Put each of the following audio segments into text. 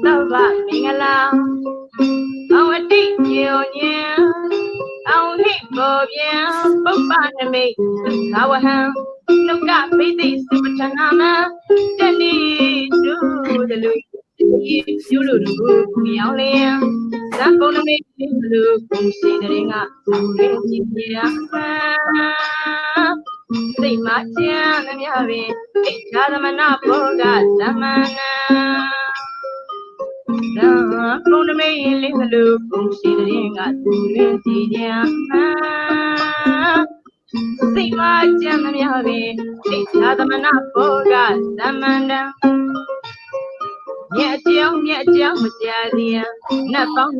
Tava Mingala, our deep union, our hip of yam, Papa me, our hand, no got me this Chanama, Jenny, do the Louis, you look good, me only. That gonna make me look considering up to say my chan and yavi, Chadamana Boga, Samana. Gonna make me look considering up to say my chan and yavi, Chadamana Boga, Samana. Nhẹ chéo, một cha dia, nắp bóng,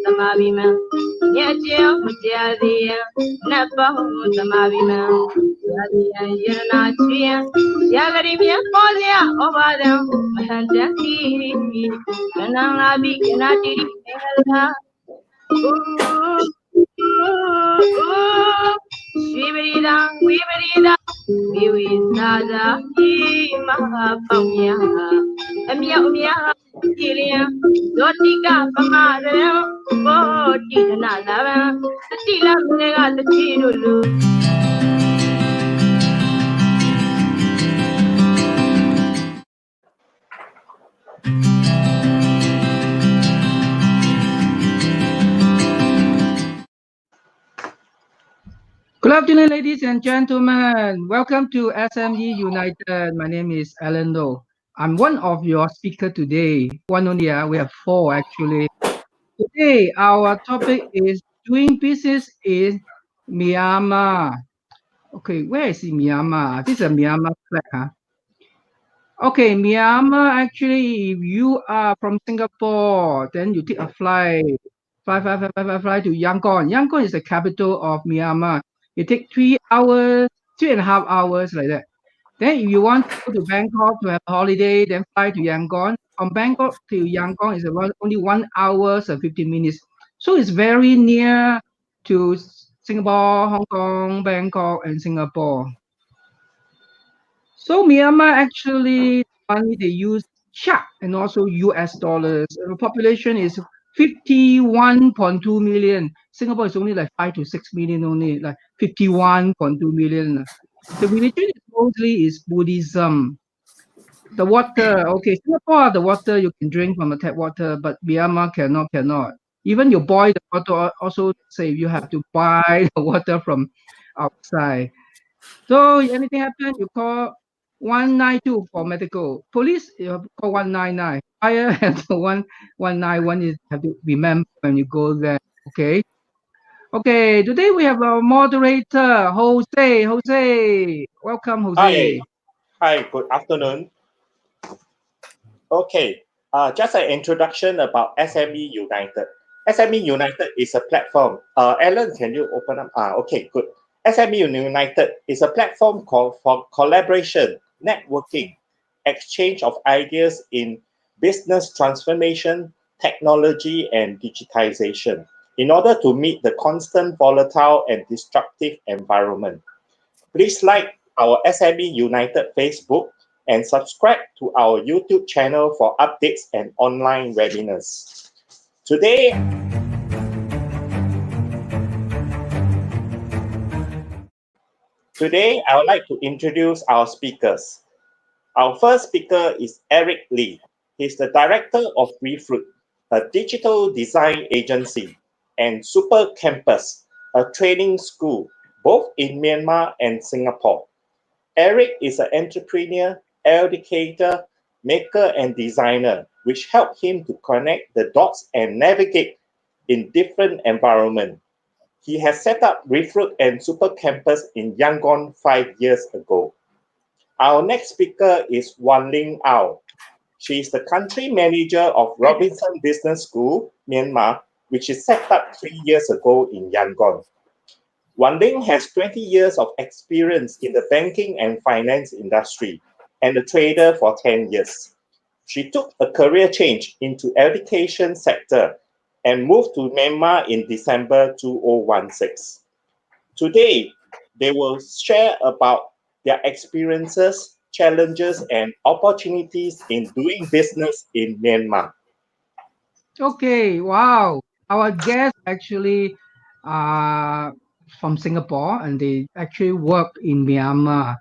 tầm à bì mà. Nhẹ chéo, một cha dia, nắp bóng, tầm à bì mà. Cha dia, yên na chia, cha gà đi miếng bò dia, ô bà đeo, mà hàn cha đi, cha nàng la bì, cha na đi đi, la. Shibirida, wibirida, wiwizaza, mahapamya, amya, tilia, dotika, pamada, boti, nalava, tila, nega, tilu. Good afternoon, ladies and gentlemen. Welcome to SME United. My name is Alan Low. I'm one of your speakers today. One only, we have four actually. Today, our topic is doing business in Myanmar. Okay, where is Myanmar? This is a Myanmar flag, huh? Okay, Myanmar, actually, if you are from Singapore, then you take a fly to Yangon. Yangon is the capital of Myanmar. It takes 3 hours, 3.5 hours like that. Then if you want to go to Bangkok to have a holiday, then fly to Yangon. From Bangkok to Yangon is about only 1 hour and 15 minutes. So it's very near to Singapore, Hong Kong, Bangkok, and Singapore. So Myanmar actually money they use kyat and also US dollars. The population is 51.2 million. Singapore is only like 5 to 6 million only, like 51.2 million. The religion is mostly is Buddhism. The water, okay, Singapore, the water you can drink from the tap water, but Myanmar cannot. Even you boil the water, also say you have to buy the water from outside. So anything happen, you call 192 for medical. Police, you call 199. Fire and 191 is have to remember when you go there. Okay. Okay. Today we have our moderator, Jose. Jose, welcome, Jose. Hi. Good afternoon. Okay. Just an introduction about SME United. SME United is a platform. Alan, can you open up? Okay, good. SME United is a platform for collaboration, networking, exchange of ideas in business transformation, technology, and digitization in order to meet the constant volatile and destructive environment. Please like our SME United Facebook and subscribe to our YouTube channel for updates and online webinars. Today, I would like to introduce our speakers. Our first speaker is Eric Lee. He's the director of Refruit, a digital design agency, and Super Campus, a training school, both in Myanmar and Singapore. Eric is an entrepreneur, educator, maker, and designer, which helped him to connect the dots and navigate in different environments. He has set up Refruit and Super Campus in Yangon 5 years ago. Our next speaker is Wanlin Ao. She is the country manager of Robinson Business School, Myanmar, which is set up 3 years ago in Yangon. Wanlin has 20 years of experience in the banking and finance industry and a trader for 10 years. She took a career change into education sector and moved to Myanmar in December 2016. Today, they will share about their experiences, challenges and opportunities in doing business in Myanmar. Okay, wow. Our guests actually are from Singapore and they actually work in Myanmar.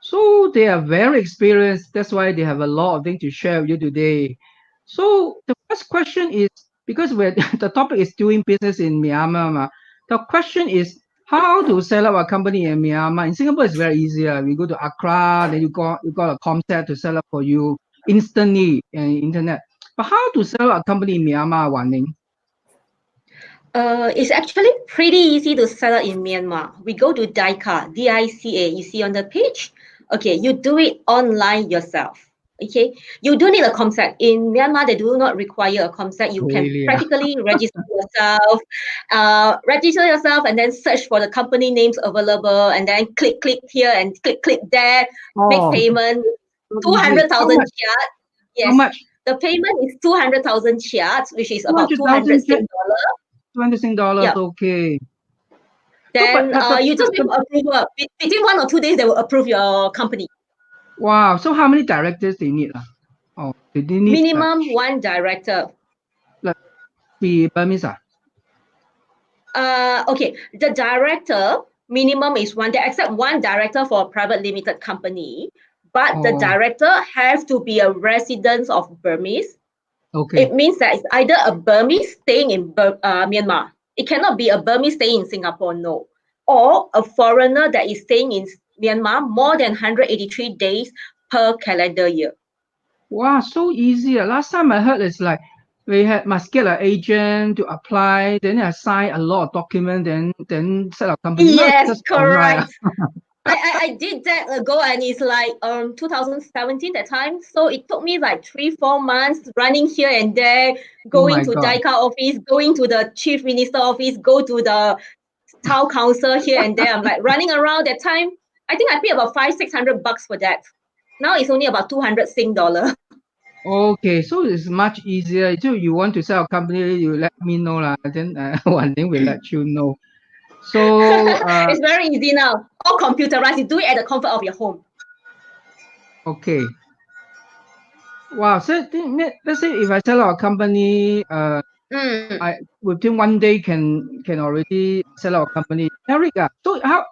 So they are very experienced. That's why they have a lot of things to share with you today. So the first question is because we're, the topic is doing business in Myanmar. The question is how to set up a company in Myanmar. In Singapore, it's very easy. We go to Accra, then you got a contact to set up for you instantly on internet. But how to set up a company in Myanmar, Wanlin? It's actually pretty easy to set up in Myanmar. We go to DICA, D-I-C-A. You see on the page? Okay, you do it online yourself. Okay, you don't need a ComSec. In Myanmar, they do not require a ComSec. You can Really, practically register yourself, and then search for the company names available, and then click here and click there, make Oh, payment. so easy. 200,000 much? kyat. Yes. How much? The payment is 200,000 kyat, which is about 200,000 200 Sing dollar. $200, Yeah. okay. Then but you just give approval. Between 1 or 2 days, they will approve your company. wow. So how many directors they need? Oh, they need Minimum one director. the Burmese. Okay, the director minimum is one. They accept one director for a private limited company, but the director have to be a resident of Burmese. Okay. It means that it's either a Burmese staying in Myanmar. It cannot be a Burmese staying in Singapore, no. Or a foreigner that is staying in Myanmar more than 183 days per calendar year. Wow, so easy. Last time I heard it's like we must get an agent to apply, then I sign a lot of documents, then set up company. Yes, correct. I did that ago, and it's like 2017 that time. So it took me like 3-4 months running here and there, going to DICA office, going to the chief minister office, go to the town council here and there. I'm like running around that time. I think I paid about $500-600 for that. Now it's only about 200 Sing dollar. Okay, so it's much easier. So you want to set up a company, you let me know lah. Then one thing will let you know. So it's very easy now. All computerized. You do it at the comfort of your home. Okay. Wow. So let's say if I set up a company, I within 1 day can already set up a company. Eric, so how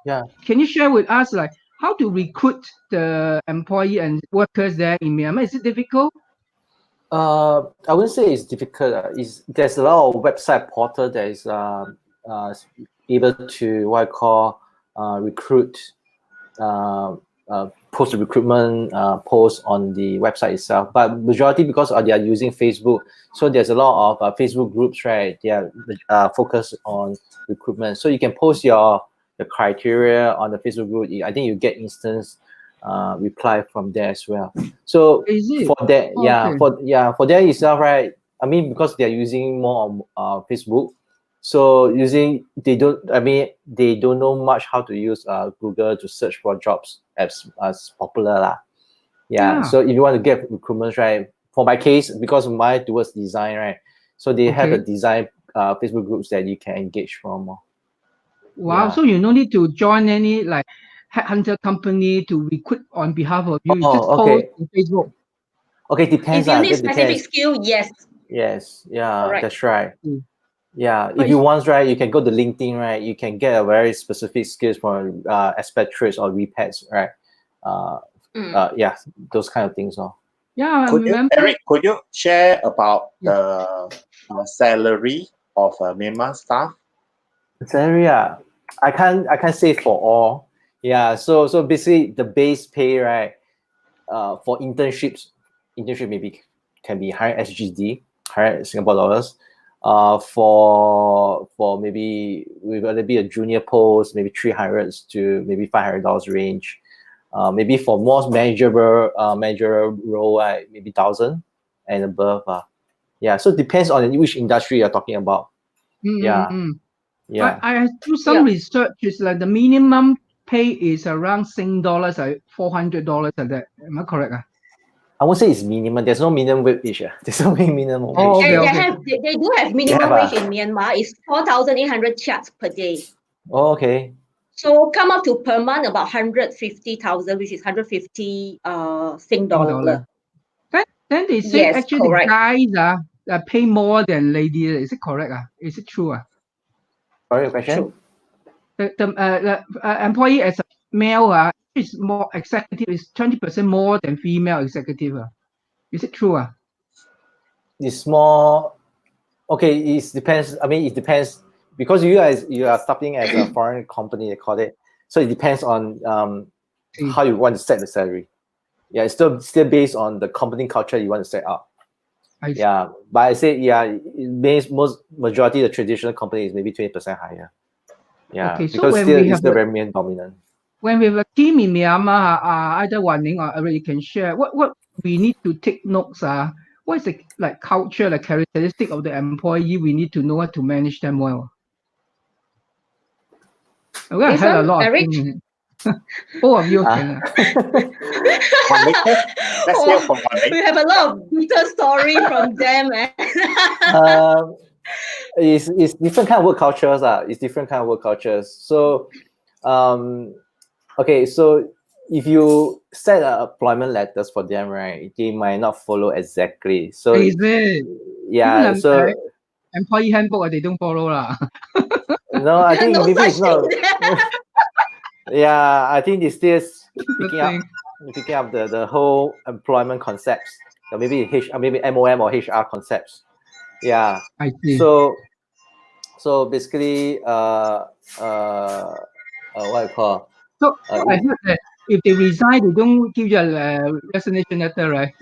can you share with us like how to recruit the employee and workers there in Myanmar? Is it difficult? I wouldn't say it's difficult. There's a lot of website portal that is able to what I call recruit, post recruitment posts on the website itself. But majority because they are using Facebook, so there's a lot of Facebook groups, right? They are focused on recruitment. So you can post your criteria on the Facebook group. I think you get instant reply from there as well. So for that, for that itself, right? I mean, because they are using more on Facebook, so they don't know much how to use Google to search for jobs as popular lah. Yeah. So if you want to get recruitment, right? For my case, because mine towards design, right? So they have a design Facebook groups that you can engage from. Wow. So you no need to join any like headhunter company to recruit on behalf of you. You just post on Facebook. Okay, depends. If you need specific skill, yes. Yes. Yeah, correct. That's right. Yeah, if you want, right, you can go to LinkedIn, right? You can get a very specific skills for expatriates or repats, right? Yeah, those kind of things. Yeah, Eric, could you share about the salary of Myanmar staff? Salary, I can't say for all. Yeah, so basically the base pay, right? For internships maybe can be 100 SGD, 100 Singapore dollars. For maybe we're gonna be a junior post, maybe 300 to maybe $500 range. Maybe for more manager role, maybe 1,000 and above. Yeah, so it depends on which industry you're talking about. Yeah. I do some research. It's like the minimum pay is around Sing dollars, $400 like that. Am I correct? I won't say it's minimum. There's no minimum wage. There's no minimum wage. Oh, They do have minimum wage in Myanmar. It's 4,800 kyats per day. Oh, okay. So come up to per month about 150,000, which is 150 Sing dollar. Then they say Yes, actually correct. guys pay more than ladies. Is it correct? Is it true? Sorry, your question? True. The employee as a male is more executive is 20% more than female executive. Is it true? It's more okay. It depends. I mean, it depends because you are starting as a foreign company. They call it. So it depends on how you want to set the salary. Yeah, it's still based on the company culture you want to set up. Yeah, but I say majority of the traditional companies maybe 20% higher. Yeah, okay, because so it's still very main dominant. When we have a team in Myanmar, either Wanlin or Eric can share what we need to take notes. What is the culture, the characteristic of the employee we need to know how to manage them well. We have had a lot of things. All of you can. Let's hear from Wanlin. We have a lot of bitter story from them. It's different kind of work cultures. It's different kind of work cultures. So, okay, so if you set employment letters for them, right, they might not follow exactly. So is it? Yeah. Even so employee handbook they don't follow No, I think No maybe it's such not. Yeah, I think it's still picking up the whole employment concepts. Maybe maybe MOM or HR concepts. Yeah. I see. So basically, what I call. So I heard that if they resign, they don't give you a resignation letter, right?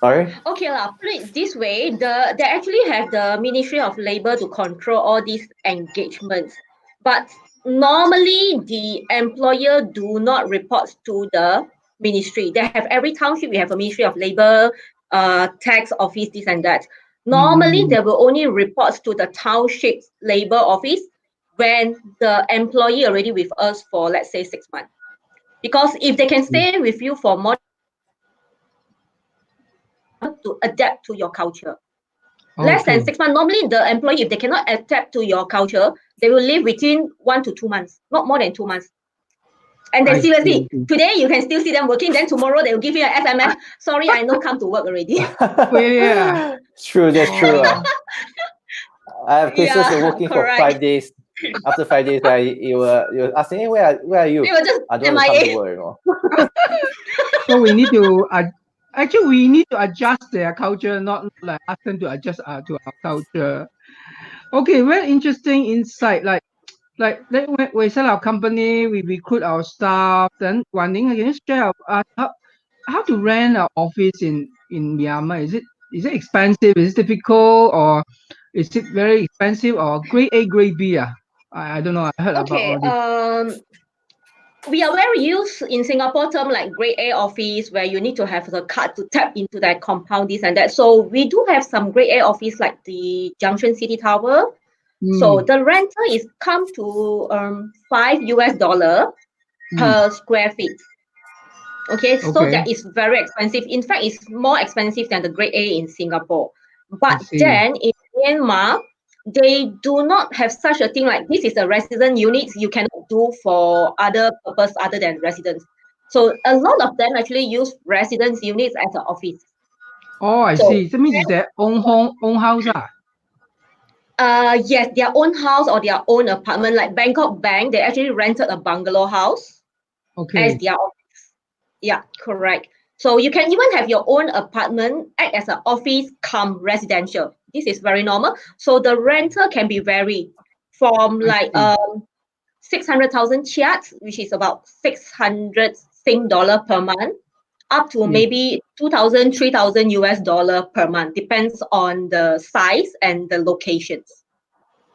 Sorry? Okay, put it this way, they actually have the Ministry of Labour to control all these engagements. But normally the employer do not report to the ministry. They have every township, we have a Ministry of Labour, tax office, this and that. Normally they will only report to the township labour office when the employee already with us for, let's say, 6 months. Because if they can stay with you for more to adapt to your culture. Less than 6 months. Normally, the employee, if they cannot adapt to your culture, they will leave within 1 to 2 months, not more than 2 months. And then seriously, today you can still see them working. Then tomorrow they will give you an SMS. Sorry, I no come to work already. Yeah. True, that's true. I have cases working correct. for 5 days. After 5 days, you were asking, hey, where are you? They were just I don't want to come to work anymore. So we need to we need to adjust their culture, not like ask them to adjust to our culture. Okay, very interesting insight. Like when we sell our company, we recruit our staff. Then Wanlin, can you share how to rent an office in Myanmar? Is it expensive? Is it difficult, or is it very expensive, or grade A, grade B? I don't know. I heard about all this. We are very used in Singapore term like grade A office where you need to have the card to tap into that compound, this and that. So we do have some grade A office like the Junction City Tower. So the rental is come to $5 per square feet. Okay, so that is very expensive. In fact, it's more expensive than the grade A in Singapore. But then in Myanmar, they do not have such a thing like this is a resident unit you cannot do for other purpose other than residence. So a lot of them actually use residence units as an office. Oh, I see. That means it's their own house. Yes, their own house or their own apartment. Like Bangkok Bank, they actually rented a bungalow house as their office. Yeah, correct. So you can even have your own apartment act as an office come residential. This is very normal. So the rental can be varied from like 600,000 kyat, which is about 600 Sing dollar per month, up to maybe 2,000, 3,000 US dollar per month. Depends on the size and the locations.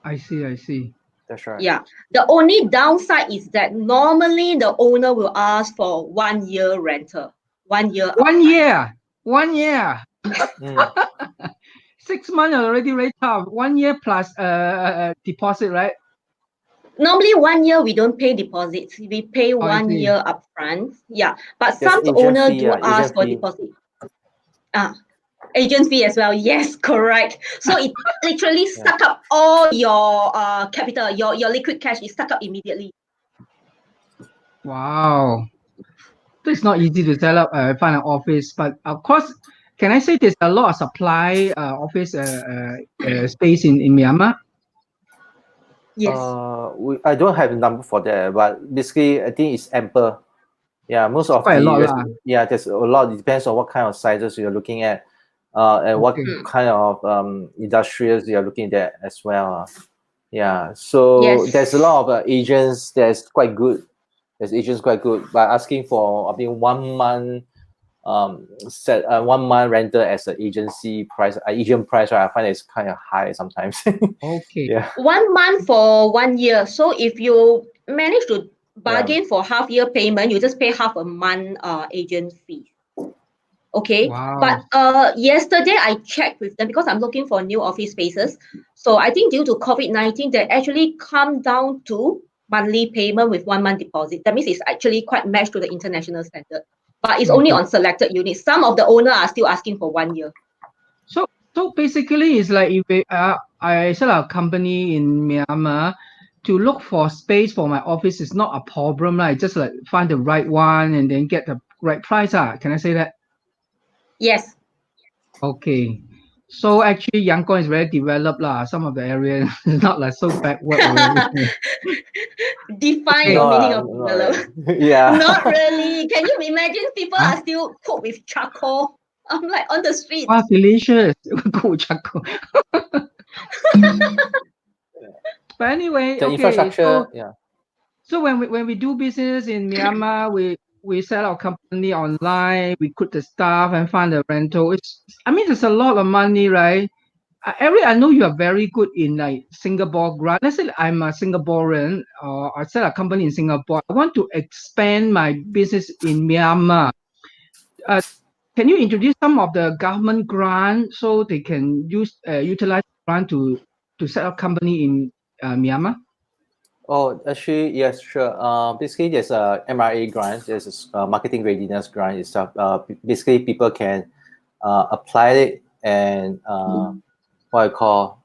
I see. That's right. Yeah. The only downside is that normally the owner will ask for 1 year rental. 1 year. 1 year. 1 year. 6 months already very tough. 1 year plus deposit, right? Normally 1 year we don't pay deposits. We pay 1 year upfront. Yeah. But some owner do ask for deposit. Agent fee as well. Yes, correct. So it literally suck up all your capital, your liquid cash is suck up immediately. Wow. So it's not easy to set up find an office, but of course, can I say there's a lot of supply office space in Myanmar? Yes. I don't have a number for that, but basically I think it's ample. Yeah, most of Quite a lot lah. there's a lot. It depends on what kind of sizes you're looking at, and what kind of industrials you're looking at as well. Yeah, so there's a lot of agents that's quite good. There's agents quite good, but asking for I think 1 month 1 month rental as an agency price, agent price, right? I find it's kind of high sometimes. Okay. Yeah. 1 month for 1 year. So if you manage to bargain for half year payment, you just pay half a month agent fee. Okay. Wow. But yesterday I checked with them because I'm looking for new office spaces. So I think due to COVID-19, they actually come down to monthly payment with 1 month deposit. That means it's actually quite matched to the international standard. But it's only on selected units. Some of the owner are still asking for 1 year. So basically, it's like if I set up a company in Myanmar, to look for space for my office is not a problem, right? Just like find the right one and then get the right price. Can I say that? Yes. Okay. So actually, Yangon is very developed lah. Some of the areas is not like so backward. Define your meaning of develop. Yeah. Not really. Can you imagine people are still cook with charcoal? I'm like on the street. Wow, delicious. Cook charcoal. But anyway, The okay. infrastructure, So when we do business in Myanmar, we sell our company online, we recruit the staff and find the rental. There's a lot of money, right? Eric, I know you are very good in like Singapore grant. Let's say I'm a Singaporean or I set a company in Singapore. I want to expand my business in Myanmar. Can you introduce some of the government grant so they can utilize grant to set up company in Myanmar? Oh, actually, yes, sure. Basically, there's a MRA grant. There's a marketing readiness grant itself. Basically, people can apply it and what I call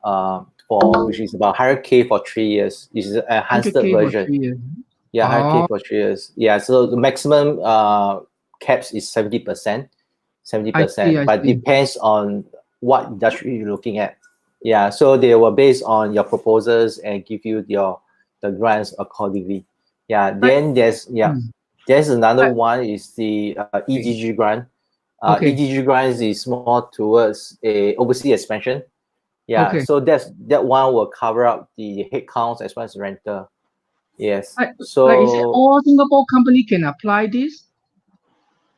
which is about 100K for 3 years. This is an enhanced 100K version. for 3 years. Yeah, 100K for 3 years. Yeah, so the maximum caps is 70%. 70%, but depends on what industry you're looking at. Yeah, so they will base on your proposals and give you the grants accordingly. Yeah, then there's another one is the EGG grant. EGG grants is more towards a overseas expansion. Yeah, so that one will cover up the headcounts as well as rental. Yes. So is it all Singapore company can apply this?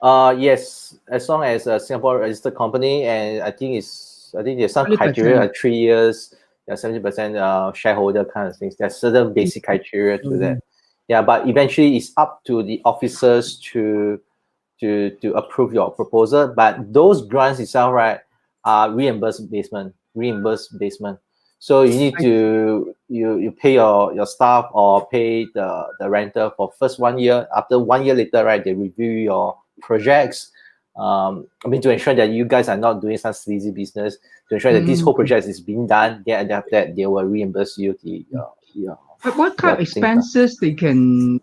Yes, as long as a Singapore registered company, and I think there's some criteria, like 3 years, 70% shareholder kind of things. There's certain basic criteria to that. Yeah, but eventually it's up to the officers to approve your proposal. But those grants itself, right, are reimbursed basement. So you need to you pay your staff or pay the renter for first 1 year. After 1 year later, right, they review your projects. To ensure that you guys are not doing some sleazy business, to ensure that this whole project is being done. Then after that, they will reimburse you But what kind of expenses they can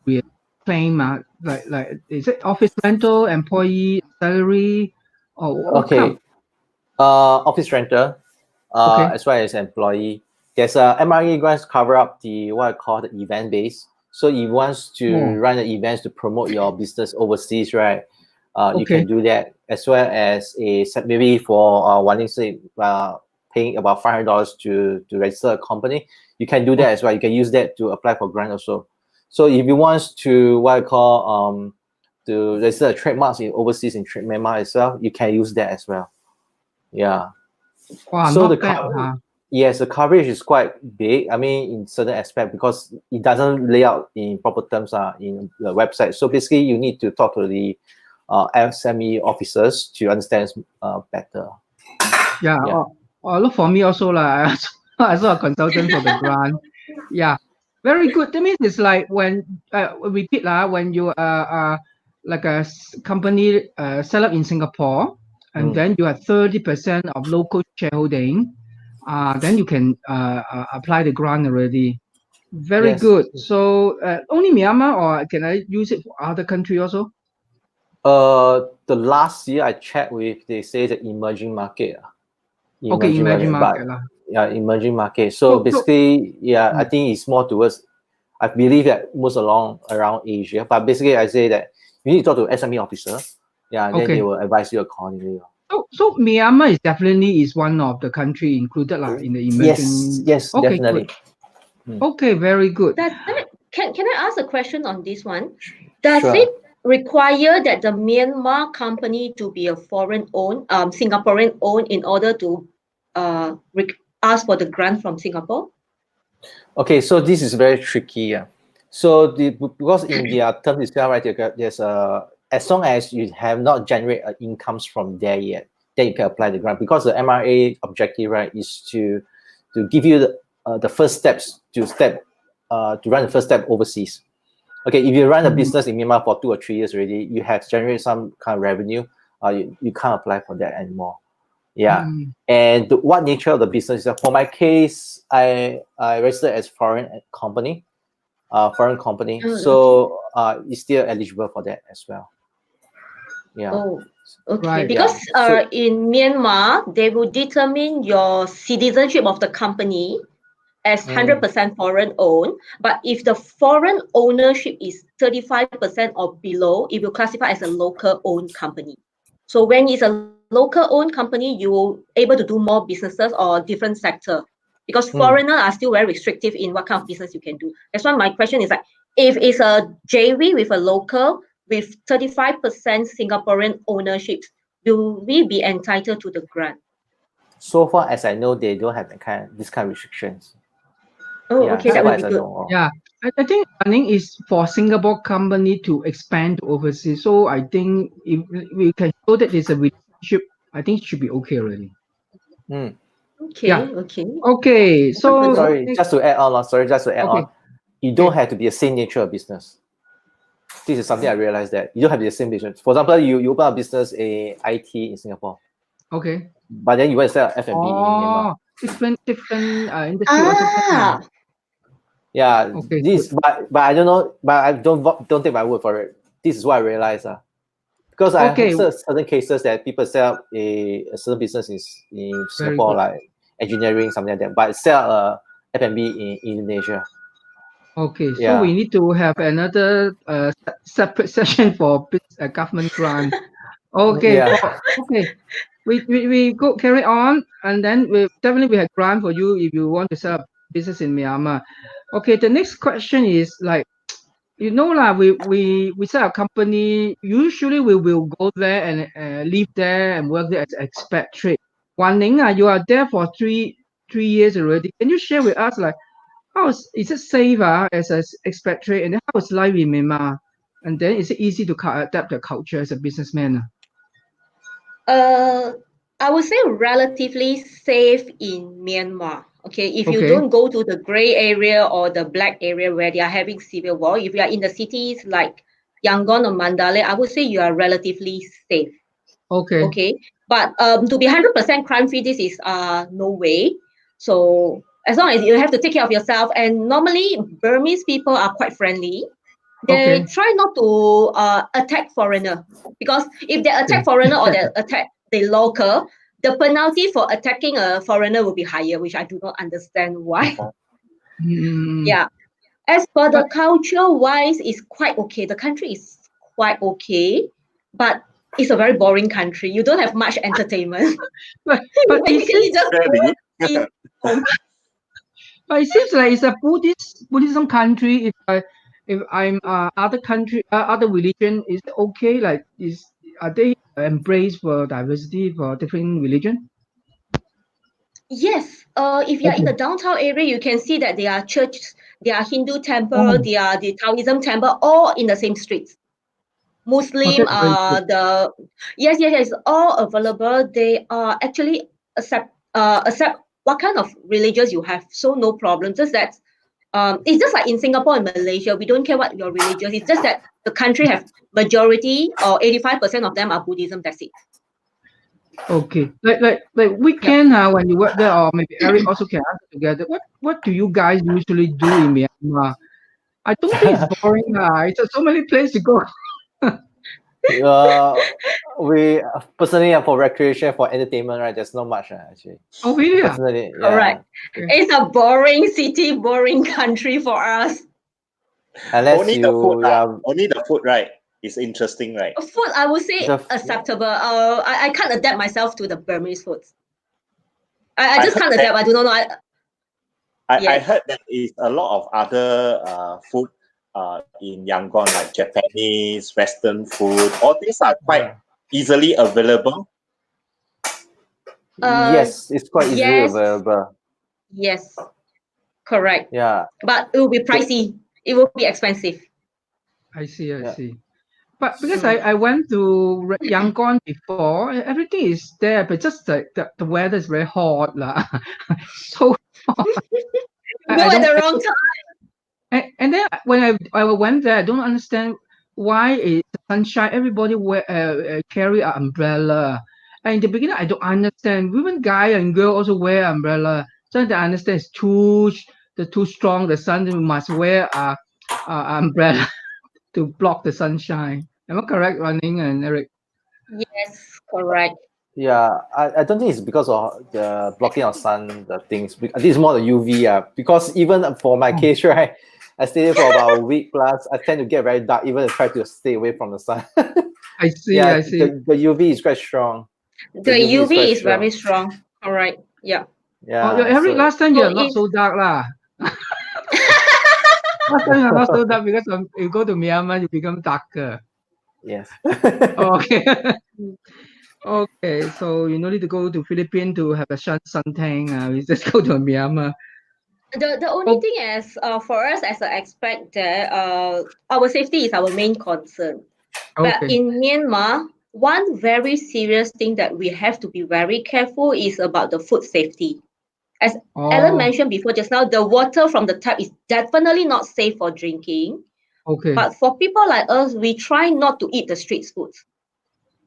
claim? Like is it office rental, employee salary, or what kind of? Office rental, as well as employee. There's a MRE grants cover up the what I call the event base. So if you want to run the events to promote your business overseas, right? You can do that, as well as maybe for Wanlin say paying about $500 to register a company. You can do that as well. You can use that to apply for grant also. So if you want to what I call to register trademarks in overseas in Myanmar itself, you can use that as well. Yeah. Wow, so the coverage is quite big. In certain aspect, because it doesn't lay out in proper terms in the website. So basically, you need to talk to the SME officers to understand better. Look for me also lah. I saw a consultant for the grant. Yeah, very good. That means it's like when repeat when you like a company set up in Singapore. and then you have 30% of local shareholding, then you can apply the grant already. Very Yes. good. So only Myanmar, or can I use it for other country also? The last year I checked with, they say the emerging market. Okay, emerging market. Yeah, emerging market. So basically, yeah, I think it's more towards, I believe that most around Asia. But basically, I say that you need to talk to SME officer. Yeah, then they will advise you accordingly. So Myanmar is definitely one of the country included in the emerging. Yes, okay, definitely. Good. Okay, very good. Can I ask a question on this one? Does it require that the Myanmar company to be a foreign-owned, Singaporean-owned, in order to ask for the grant from Singapore? Okay, so this is very tricky. So because in their terms itself, right, there's as long as you have not generated incomes from there yet, then you can apply the grant, because the MRA objective, right, is to give you the first steps to run the first step overseas. Okay, if you run a business in Myanmar for 2 or 3 years already, you have generated some kind of revenue, you can't apply for that anymore. Yeah. And what nature of the business is? For my case, I registered as foreign company. So it's still eligible for that as well. Yeah. Oh, okay. Right. Because in Myanmar, they will determine your citizenship of the company as 100% foreign owned. But if the foreign ownership is 35% or below, it will classify as a local owned company. So when it's a local owned company, you will able to do more businesses or different sector, because foreigners are still very restrictive in what kind of business you can do. That's why my question is like, if it's a JV with a local with 35% Singaporean ownership, will we be entitled to the grant? So far as I know, they don't have this kind of restrictions. Oh, yeah, okay, that would be good. Yeah, I think funding is for Singapore company to expand overseas. So I think if we can show that there's a relationship, I think it should be okay already. Okay. So sorry, just to add on. You don't have to be the same nature of business. This is something I realized, that you don't have to be the same business. For example, you open a business, a IT in Singapore. Okay. But then you want to sell F&B in Myanmar. Different industry also. Yeah. Okay, but I don't know. But I don't take my word for it. This is what I realized. Because I have certain cases that people set up a certain business in Singapore, like engineering, something like that, but sell F&B in Indonesia. Okay, so we need to have another separate session for government grant. Okay, we go carry on, and then we have grant for you if you want to set up business in Myanmar. Okay, the next question is like, we set up company. Usually we will go there and live there and work there as expatriate. Wanlin, you are there for three years already. Can you share with us like, how is it safe as an expatriate, and how is life in Myanmar? And then is it easy to adapt the culture as a businessman? I would say relatively safe in Myanmar. Okay, if you don't go to the gray area or the black area where they are having civil war, if you are in the cities like Yangon or Mandalay, I would say you are relatively safe. Okay, but to be 100% crime-free, this is no way. So as long as you have to take care of yourself, and normally Burmese people are quite friendly. They try not to attack foreigner, because if they attack foreigner or they attack the local, the penalty for attacking a foreigner will be higher, which I do not understand why. Yeah. As for the culture-wise, it's quite okay. The country is quite okay, but it's a very boring country. You don't have much entertainment. but basically just but it seems like it's a Buddhism country. If I'm other religion, is it okay? Like, are they embraced for diversity for different religion? Yes. If you're in the downtown area, you can see that there are churches, there are Hindu temple, there are the Taoism temple, all in the same streets. Muslim yes, all available. They are actually accept what kind of religions you have, so no problem. Just that it's just like in Singapore and Malaysia, we don't care what your religion. It's just that the country have majority or 85% of them are Buddhism. That's it. Okay. Like weekend when you work there, or maybe Eric also can answer together. What do you guys usually do in Myanmar? I don't think it's boring. It's so many places to go. We personally for recreation, for entertainment, right? There's not much actually. Oh really? Personally, Correct. yeah. It's a boring city, boring country for us. Unless Only you, the food, yeah, only the food, right? Is interesting, right? Food, I would say The- acceptable. I can't adapt myself to the Burmese foods. I I just heard can't that- adapt. I do not know. I Yes. heard that is a lot of other food in Yangon, like Japanese, Western food. All these are quite easily available. yes, it's quite easily yes. available. Yes. Correct. Yeah. But it will be pricey. It will be expensive. I see. Yeah. But because I went to Yangon before, everything is there, but just the weather is very hot lah. So hot. Go at the wrong time. And then when I went there, I don't understand why it's sunshine. Everybody carry an umbrella. And in the beginning, I don't understand. Even guy and girl also wear umbrella. So I understand it's too strong. The sun must wear a umbrella to block the sunshine. Am I correct, Wanlin and Eric? Yes, correct. Yeah, I don't think it's because of the blocking of sun, the things. I think it's more the UV. Because even for my case, right, I stayed for about a week plus. I tend to get very dark, even if I try to stay away from the sun. I see. Yeah, I see. The UV is quite strong. The UV is very strong. Correct. Yeah. Yeah. Eric, last time you're So not if- so dark lah. Last time you're not so dark because you go to Myanmar, you become darker. Yes. Okay. Okay, so you no need to go to Philippines to have a suntan. We just go to Myanmar. The only thing is for us as an expat there, our safety is our main concern. But Okay. in Myanmar, one very serious thing that we have to be very careful is about the food safety. As Alan mentioned before just now, the water from the tap is definitely not safe for drinking. Okay. But for people like us, we try not to eat the street foods.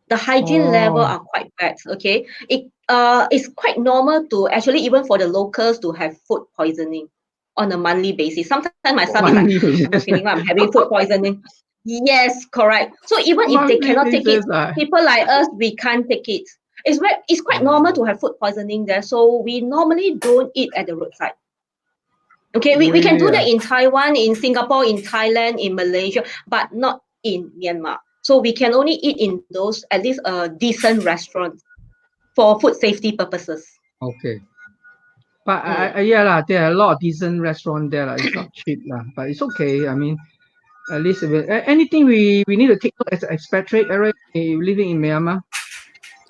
The hygiene level are quite bad. Okay, it's quite normal to actually even for the locals to have food poisoning on a monthly basis. Sometimes my son is like, I'm feeling like I'm having food poisoning. Yes, correct. So even if they cannot take it, people like us, we can't take it. It's quite normal to have food poisoning there. So we normally don't eat at the roadside. Okay, we can do that in Taiwan, in Singapore, in Thailand, in Malaysia, but not in Myanmar. So we can only eat in those at least decent restaurants for food safety purposes. Okay. But yeah lah, there are a lot of decent restaurants there lah. It's not cheap lah, but it's okay. I mean, at least anything we need to take note as an expatriate, Eric, living in Myanmar.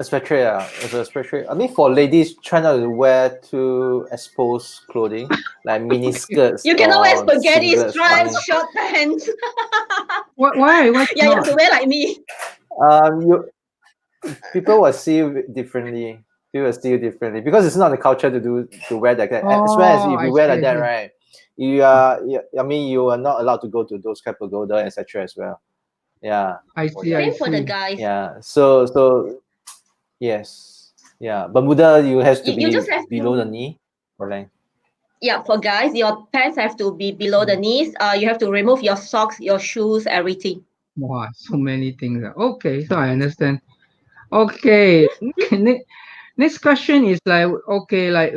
Especially, I mean, for ladies, try not to wear too exposed clothing, like mini skirts. You cannot wear spaghetti singlets, stripes, short pants. Why? Yeah, you have to wear like me. People will see you differently. People will see you differently because it's not the culture to wear like that. As well as if you wear like that, right? You are. I mean, you are not allowed to go to those kind of pagoda, etc. as well. Yeah. I see. Same for the guys. Yeah. So. Yes. Yeah. Bermuda, you have to be just have below the knee or length. Yeah, for guys, your pants have to be below the knees. You have to remove your socks, your shoes, everything. Wow, so many things. Okay, so I understand. Okay. Next question is like, okay, like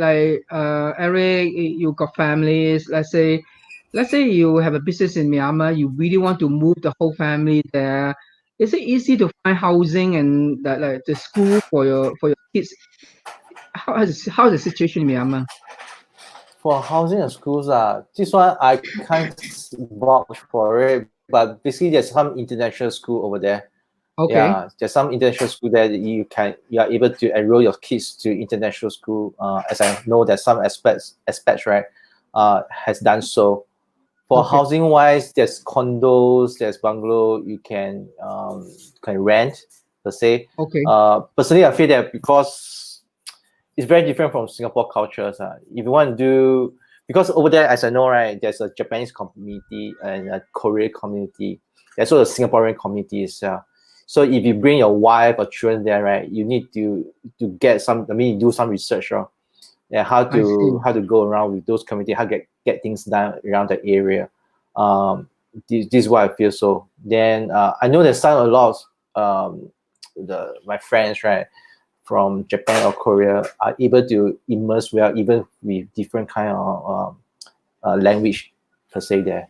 Eric, you got families. Let's say you have a business in Myanmar. You really want to move the whole family there. Is it easy to find housing and like the school for your kids? How's the situation in Myanmar? For housing and schools, this one I can't vouch for it. But basically, there's some international school over there. Okay. Yeah, there's some international school that you are able to enroll your kids to international school. As I know that some aspects right, has done so. For housing wise, there's condos, there's bungalow you can rent per se. Okay. Personally, I feel that because it's very different from Singapore cultures. If you want to do, because over there, as I know, right, there's a Japanese community and a Korean community. There's also a Singaporean community itself. So if you bring your wife or children there, right, you need to get some. I mean, do some research, yeah, how to go around with those communities, how to get things done around the area. This is what I feel. So then I know there's a lot of my friends, right, from Japan or Korea are able to immerse well, even with different kind of language per se there.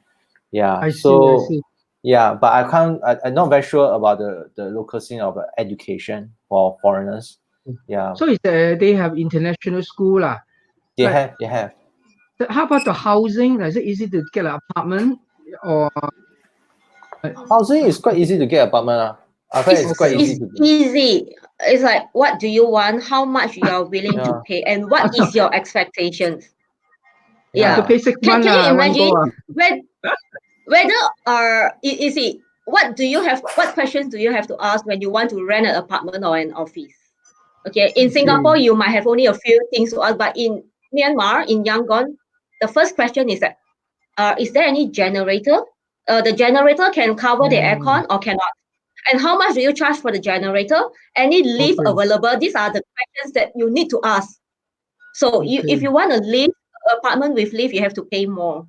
Yeah. I So see. yeah, but I'm not very sure about the local scene of education for foreigners. Yeah. So they have international school lah. They But have. how about the housing? Is it easy to get an apartment or? Housing is quite easy to get apartment. I find it's quite easy It's to. easy. It's like, what do you want? How much you are willing to pay, and what is your expectations? I have to pay 6 months. Can you I want to imagine go. whether is it what questions do you have to ask when you want to rent an apartment or an office? Okay, in Singapore you might have only a few things to ask, but in Myanmar, in Yangon, the first question is that is there any generator? The generator can cover the aircon or cannot? And how much do you charge for the generator? Any lift available? These are the questions that you need to ask. So if you want a lift, apartment with lift, you have to pay more.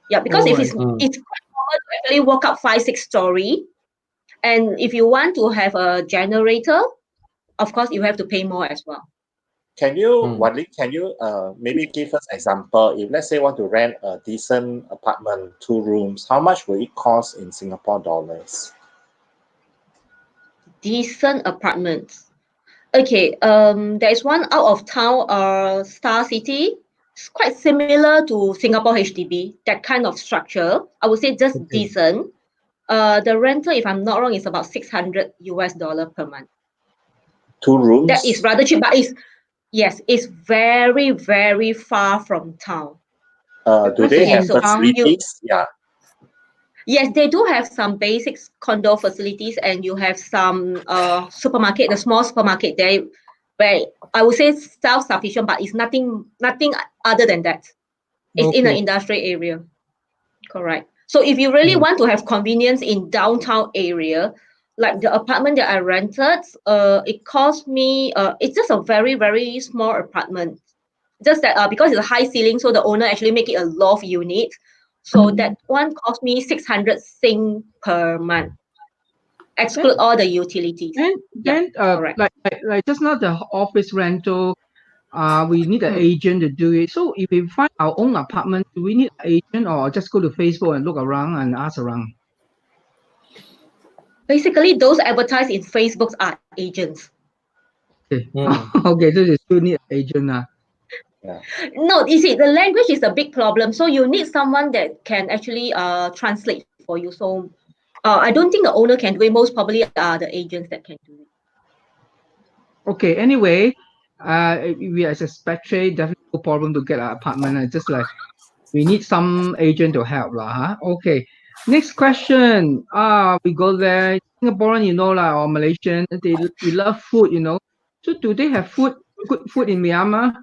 Yeah, because if it's quite common to actually walk up 5-6 story, and if you want to have a generator, of course you have to pay more as well. Can you, Wanlin, maybe give us example? If let's say want to rent a decent apartment, 2 rooms, how much will it cost in Singapore dollars? Decent apartments. Okay, there is one out of town, Star City. It's quite similar to Singapore HDB, that kind of structure. I would say just decent. The rental, if I'm not wrong, is about $600 per month. 2 rooms? That is rather cheap, but it's very, very far from town. Do they have facilities? Yes, they do have some basic condo facilities, and you have some supermarket, the small supermarket there, where I would say self-sufficient, but it's nothing other than that. It's in an industrial area. Correct. So if you really want to have convenience in downtown area, like the apartment that I rented, it cost me, it's just a very, very small apartment. Just that because it's a high ceiling, so the owner actually make it a loft unit. So that one cost me 600 Sing per month. Exclude all the utilities. Then like just now the office rental, we need an agent to do it. So if we find our own apartment, do we need an agent or just go to Facebook and look around and ask around? Basically, those advertised in Facebook are agents. Okay, okay, so you still need an agent. No, you see, the language is a big problem. So you need someone that can actually translate for you. So I don't think the owner can do it. Most probably are the agents that can do it. Okay, anyway, we as a expatriate, definitely no problem to get an apartment. Just like we need some agent to help. Okay, next question. We go there. Singaporean, or Malaysian, we love food, So do they have good food in Myanmar?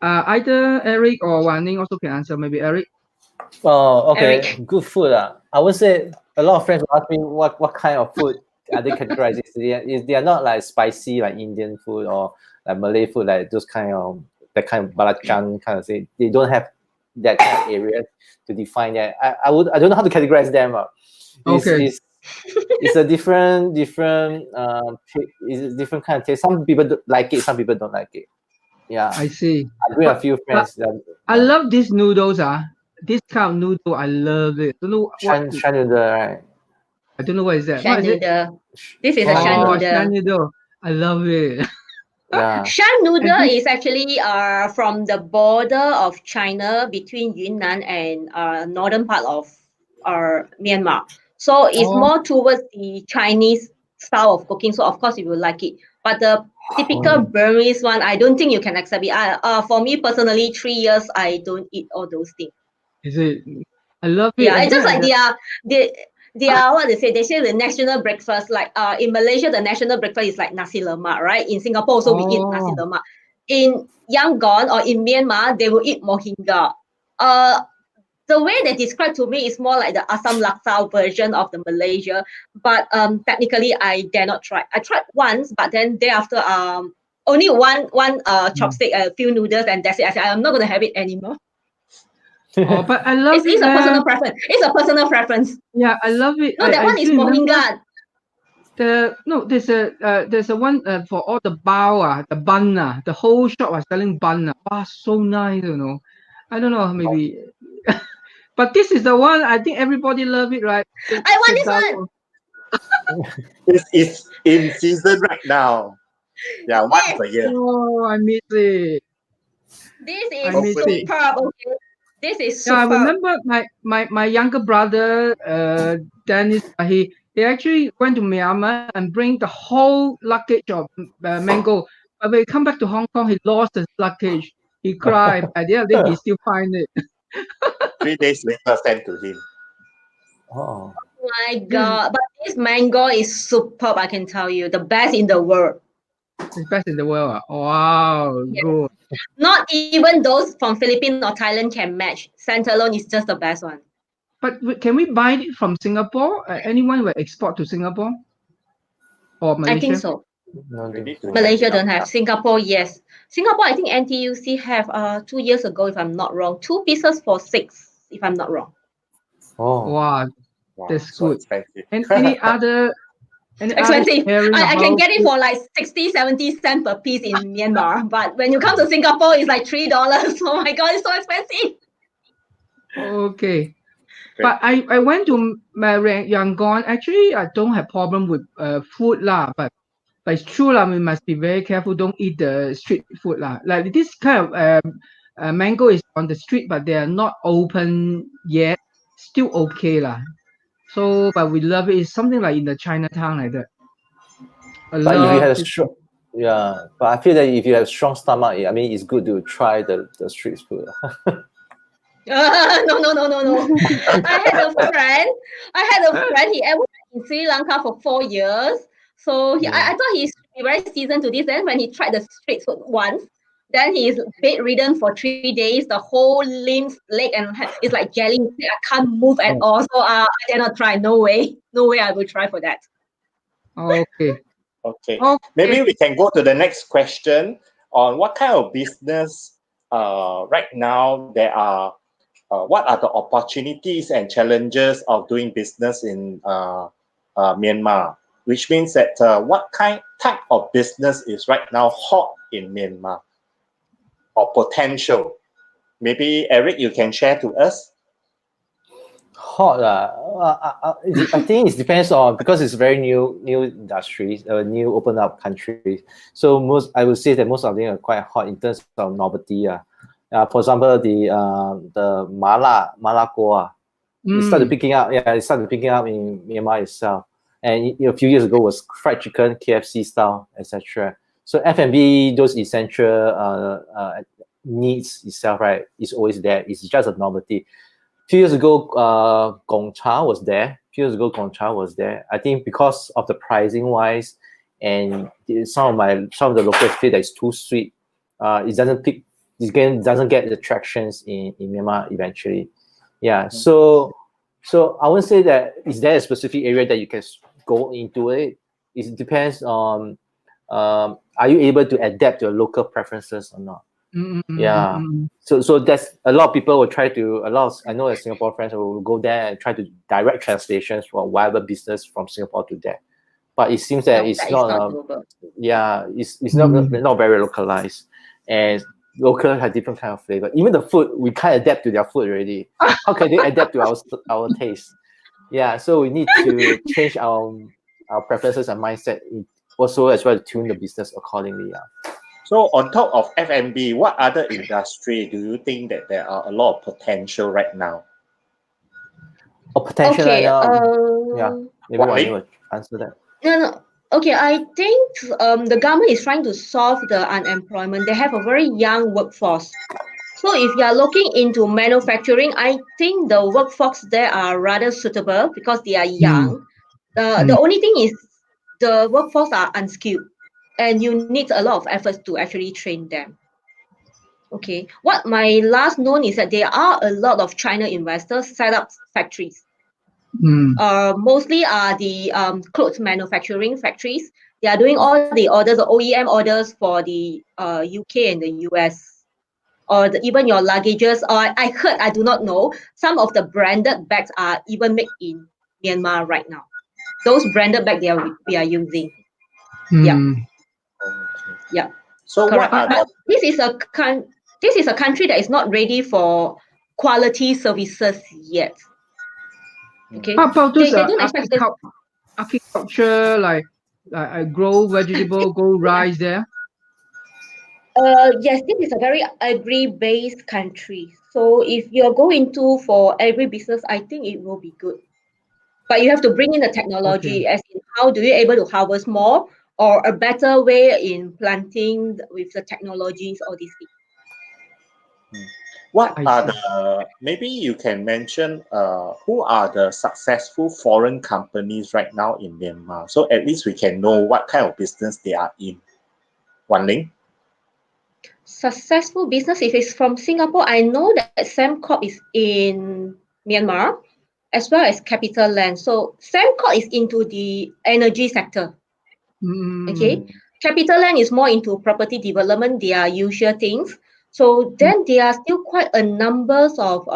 Either Eric or Wanlin also can answer. Maybe Eric. Oh, okay. Eric. Good food. I would say a lot of friends will ask me what kind of food are they categorized. They are not like spicy like Indian food or like Malay food, like those kind of belacan kind of thing. They don't have that kind of area to define that. I don't know how to categorize them. It's a different it's a different kind of taste. Some people like it, some people don't like it. Yeah, I see. I bring a few friends. I love these noodles. This kind of noodle, I love it. Don't know Shan noodle, right? I don't know what is that. Shan noodle. This is a Shan noodle. Shan noodle. I love it. Shan noodle is actually from the border of China between Yunnan and northern part of Myanmar. So it's more towards the Chinese style of cooking. So of course you will like it. But the typical Burmese one, I don't think you can accept it. For me personally, 3 years I don't eat all those things. Is it? I love it. Yeah, it's just like they are what they say. They say the national breakfast. Like in Malaysia, the national breakfast is like nasi lemak, right? In Singapore also we eat nasi lemak. In Yangon or in Myanmar, they will eat mohinga. the way they describe to me is more like the Assam Laksa version of the Malaysia. But technically, I dare not try. I tried once, but then thereafter, only one chopstick, a few noodles, and that's it. I said I'm not gonna have it anymore. Oh, but I love It's it. a personal preference. It's a personal preference. Yeah, I love it. No, that one is still remember mohinga. There's a one for all the bao, the bun, the whole shop was selling bun. Wow, so nice, you know. I don't know, maybe. But this is the one I think everybody love it, right? I want this one. It's in season right now. Yeah, once a year. Oh, I miss it. This I miss is it. superb. Okay, this is Yeah, I superb. remember my younger brother, Dennis. He actually went to Myanmar and bring the whole luggage of mango. But when he come back to Hong Kong, he lost his luggage. He cried. At the end of the day, he still find it. 3 days later, sent to him. Oh. My God, but this mango is superb. I can tell you, the best in the world. It's best in the world. Wow, Yes. good. Not even those from Philippines or Thailand can match. Standalone is just the best one. But can we buy it from Singapore? Anyone will export to Singapore or Malaysia? I think so. No, We need to Malaysia check it don't out. have. Singapore, yes. Singapore, I think NTUC have 2 years ago, if I'm not wrong. 2 pieces for 6, if I'm not wrong. Oh. Wow, Wow, that's so good. expensive. And any other Expensive. sharing I can about get it for like 60, 70 cents per piece in Myanmar. But when you come to Singapore, it's like $3. Oh my God, it's so expensive. Okay. But I went to Yangon. Actually, I don't have problem with food lah. But it's true lah. We must be very careful. Don't eat the street food lah. Like this kind of mango is on the street, but they are not open yet. Still okay lah. So, but we love it. It's something like in the Chinatown like that. But if you have a strong, but I feel that if you have strong stomach, I mean, it's good to try the street food. No. I had a friend. He worked in Sri Lanka for 4 years. So I thought he's very seasoned to this. Then when he tried the street food once, then he's bedridden for 3 days. The whole limbs, leg, and head is like jelly. I can't move at all. So I dare not try. No way I will try for that. Okay. Okay. Maybe we can go to the next question on what kind of business right now there are. What are the opportunities and challenges of doing business in Myanmar? Which means that what type of business is right now hot in Myanmar or potential? Maybe Eric, you can share to us. Hot, I think it depends on, because it's very new industries, new open up countries. So I would say that most of them are quite hot in terms of novelty. For example, the mala guo, it started picking up. Yeah, it started picking up in Myanmar itself. And a few years ago was fried chicken, KFC style, etc. So F&B, those essential needs itself, right, is always there. It's just a novelty. A few years ago, Gongcha was there. I think because of the pricing wise, and some of the locals feel that it's too sweet. It doesn't pick. This game doesn't get the tractions in Myanmar eventually. Yeah, so I wouldn't say that is there a specific area that you can go into it. It depends on are you able to adapt to your local preferences or not. Yeah, so that's a lot of people will try to, I know that Singapore friends will go there and try to direct translations for whatever business from Singapore to there, but it seems that it's not it's not very localized, and local have different kind of flavor. Even the food, we can't adapt to their food already. How can they adapt to our taste? Yeah, so we need to change our preferences and mindset also, as well, to tune the business accordingly. So on top of F&B, what other industry do you think that there are a lot of potential right now? Potential right now? Maybe Wanlin will answer that. No. Okay, I think the government is trying to solve the unemployment. They have a very young workforce. So if you are looking into manufacturing, I think the workforce there are rather suitable because they are young. The only thing is the workforce are unskilled, and you need a lot of efforts to actually train them. Okay. What my last known is that there are a lot of China investors set up factories. Mostly are the clothes manufacturing factories. They are doing all the orders, the OEM orders for the UK and the US, or even your luggages. Or I heard, I do not know, some of the branded bags are even made in Myanmar right now. Those branded bags we are using. Yeah. Okay. Yeah. So Correct. what are But the this is a country that is not ready for quality services yet. Okay. How about those They don't expect this. agriculture, like grow vegetable, grow rice there? Yes, this is a very agri-based country. So if you're going to for agri-business, I think it will be good. But you have to bring in the Okay. technology, as in how do you able to harvest more, or a better way in planting with the technologies, all these things. what I are see. the maybe you can mention who are the successful foreign companies right now in Myanmar? So at least we can know what kind of business they are in. Wanlin? Successful business, if it's from Singapore, I know that Sembcorp is in Myanmar, as well as Capital Land. So Sembcorp is into the energy sector. Okay, Capital Land is more into property development, their usual things. So then there are still quite a numbers of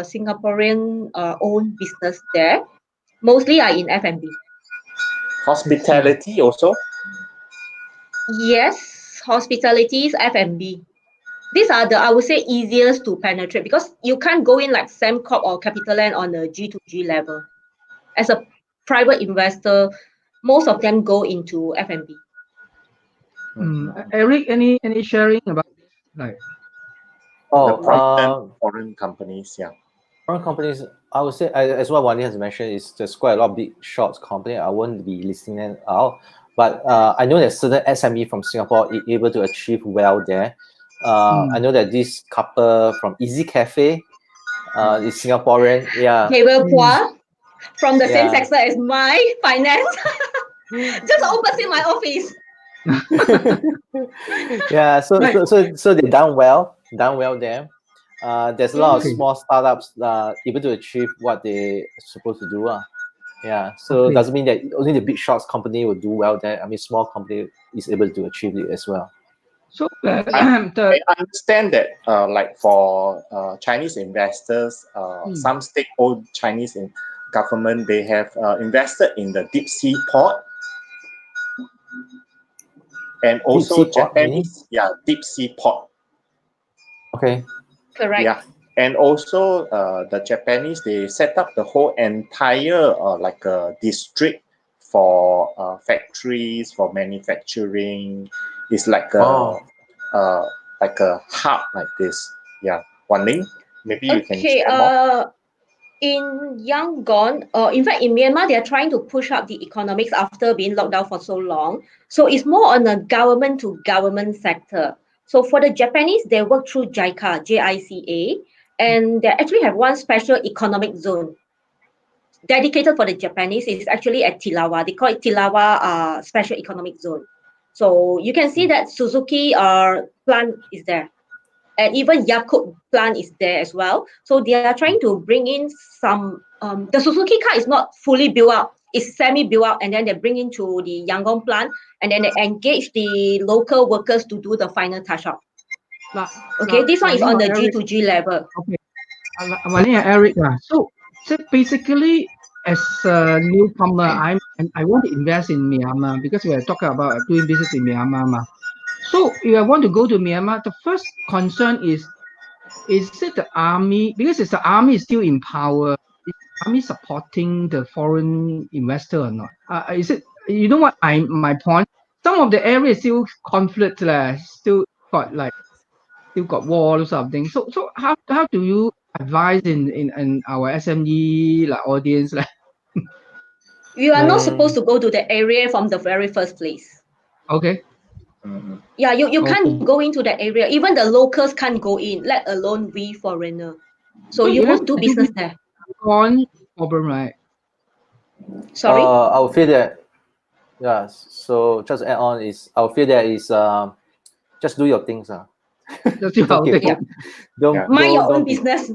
Singaporean owned business there. Mostly are in F&B. Hospitality also? Yes, hospitalities, F&B. These are the, I would say, easiest to penetrate because you can't go in like Sembcorp or CapitaLand on a G2G level. As a private investor, most of them go into F&B. Eric, any sharing about this? Like, The Oh, prominent foreign companies, yeah. foreign companies, I would say, as what Wanlin has mentioned, is there's quite a lot of big shots company. I won't be listing them out, but I know that certain SME from Singapore is able to achieve well there. I know that this couple from Easy Cafe is Singaporean. Yeah, They will Pua from the same yeah. sector as my finance. Just opposite my office. Yeah, so, Right. so they done well there. There's a lot of Okay. small startups able to achieve what they supposed to do. Yeah, so Okay. doesn't mean that only the big shots company will do well there. I mean, small company is able to achieve it as well. So I the understand that like for Chinese investors, some state-owned Chinese government, they have invested in the deep sea port and Deep sea also port, meaning? Japanese, yeah, deep sea port. Okay. Correct. Yeah, and also the Japanese, they set up the whole entire like a district for factories for manufacturing. It's like Oh, a hub like this. Yeah, Wanling, maybe you can Okay, share more. in Yangon, in fact, in Myanmar, they are trying to push up the economics after being locked down for so long. So it's more on a government to government sector. So for the Japanese, they work through JICA, JICA, and they actually have one special economic zone dedicated for the Japanese. Is actually at Tilawa. They call it Tilawa Special Economic Zone. So you can see that Suzuki plant is there, and even Yakult plant is there as well. So they are trying to bring in some. The Suzuki car is not fully built up; it's semi-built up, and then they bring into the Yangon plant, and then they engage the local workers to do the final touch up. Okay, this one is on the Eric. G2G level. Okay. Eric. So basically, as a newcomer, I want to invest in Myanmar because we are talking about doing business in Myanmar. So if I want to go to Myanmar, the first concern is it the army? Because it's the army is still in power. Is the army supporting the foreign investor or not? Is it? You know what? My point. Some of the areas still conflict, still got still got war or something. So how do you advise in our SME like audience like? You are not supposed mm, to go to the area from the very first place. Okay. Yeah, you Okay. can't go into that area. Even the locals can't go in, let alone we foreigner. So So you even won't do do business there. on problem, right? Sorry? I would feel that, yeah. So just to add on is, I would feel that is just do your things. That's your Don't thing. keep don't Mind your own don't be- business.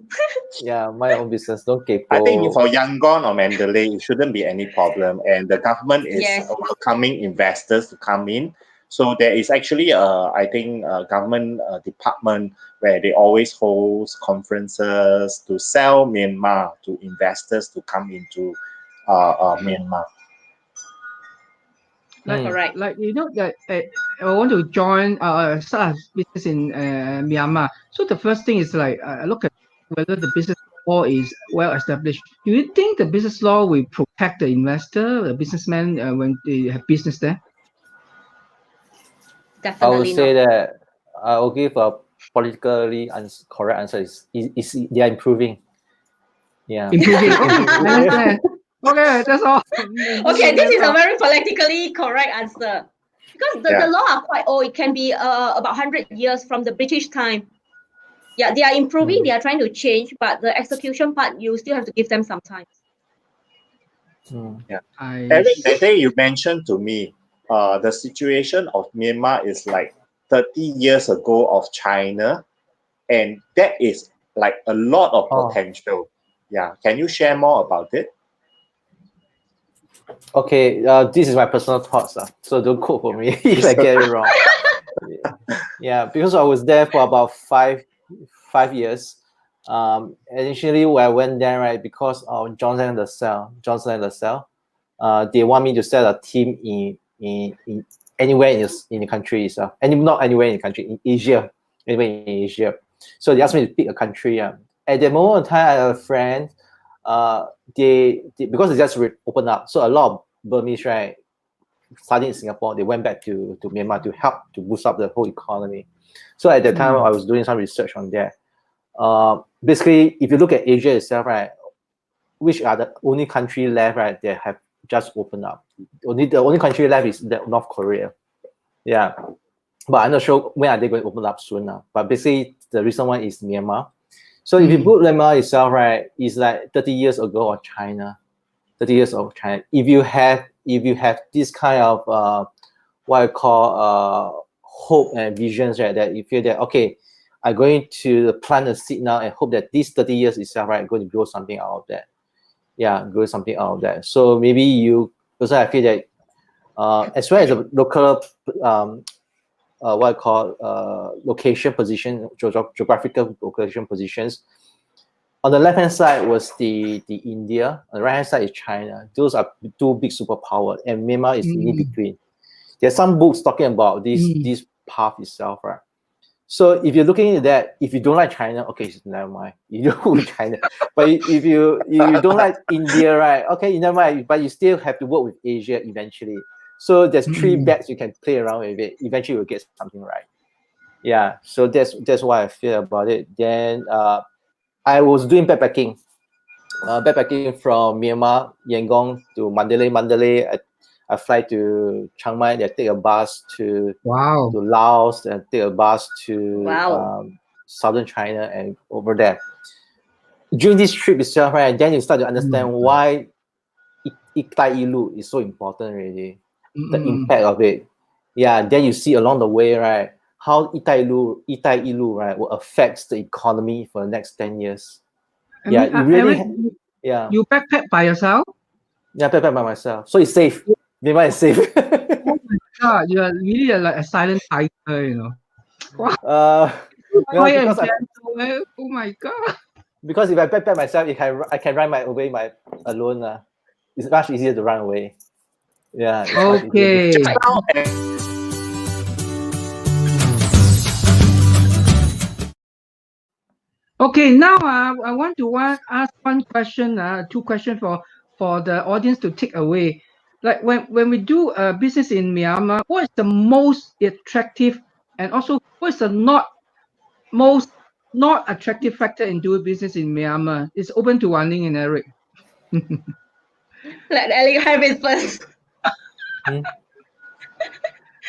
Yeah, mind your own business. Don't keep. I think for Yangon or Mandalay, it shouldn't be any problem. And the government is Yes. welcoming investors to come in. So there is actually, I think, a government department where they always hold conferences to sell Myanmar to investors to come into Myanmar. Correct. Like that I want to join start a business in Myanmar. So the first thing is like I look at whether the business law is well established. Do you think the business law will protect the investor, the businessman when they have business there? I would Definitely say not. that I will give a politically correct answer is they are improving. Yeah. Improving. Okay, I understand. Okay, that's all. Okay, this is a very politically correct answer. Because the law are quite old. It can be about 100 years from the British time. Yeah, they are improving. They are trying to change, but the execution part, you still have to give them some time. Yeah. Eric, that day you mentioned to me, the situation of Myanmar is like 30 years ago of China, and that is like a lot of potential. Yeah, can you share more about it? Okay, this is my personal thoughts, so don't quote for me if I get it wrong. Yeah, because I was there for about five years. Initially, when I went there, right, because of Johnson and LaSalle, they want me to set a team in anywhere in the country itself, and not anywhere in the country, in Asia, anywhere in Asia. So they asked me to pick a country. At the moment of time, I have a friend. They because they just opened up, so a lot of Burmese, right, studying in Singapore, they went back to Myanmar to help to boost up the whole economy. So at that time, I was doing some research on that. Basically, if you look at Asia itself, right, which are the only country left, right, that have just opened up. The only country left is North Korea. Yeah, but I'm not sure when are they going to open up soon now. But basically, the recent one is Myanmar. So if you put Myanmar itself, right, it's like 30 years ago of China. 30 years of China. If you have this kind of what I call hope and visions, right, that you feel that okay, I'm going to plant a seed now and hope that this 30 years itself, right, going to grow something out of that. Yeah, grow something out of that. So maybe you also I feel that as well as a local what I call location position, geographical location positions. On the left hand side was the India. On the right hand side is China. Those are two big superpowers, and Myanmar is in between. There's some books talking about this path itself, right? So if you're looking at that, if you don't like China, okay, never mind. You don't with China. But if you don't like India, right? Okay, never mind. But you still have to work with Asia eventually. So there's three bets you can play around with it. Eventually, you'll get something right. Yeah. So that's what I feel about it. Then I was doing backpacking. Backpacking from Myanmar, Yangon to Mandalay. I fly to Chiang Mai. I take a bus to Laos, and take a bus to southern China and over there. During this trip itself, right, then you start to understand why Itai Ilu is so important, really. The impact of it. Yeah, then you see along the way, right, how Itai Ilu, right, will affect the economy for the next 10 years. Yeah, you really. You backpack by yourself? Yeah, backpack by myself. So it's safe. Myanmar is safe. Oh my God, you are really like a silent tiger, you know. Wow. Because oh my God. Because if I backpack myself, I can run away alone. It's much easier to run away. Yeah. Okay. Okay, now I want to ask one question, two questions for the audience to take away. Like when we do business in Myanmar, what is the most attractive, and also what is the most not attractive factor in doing business in Myanmar? It's open to Wanlin and Eric. Let Eric have it first.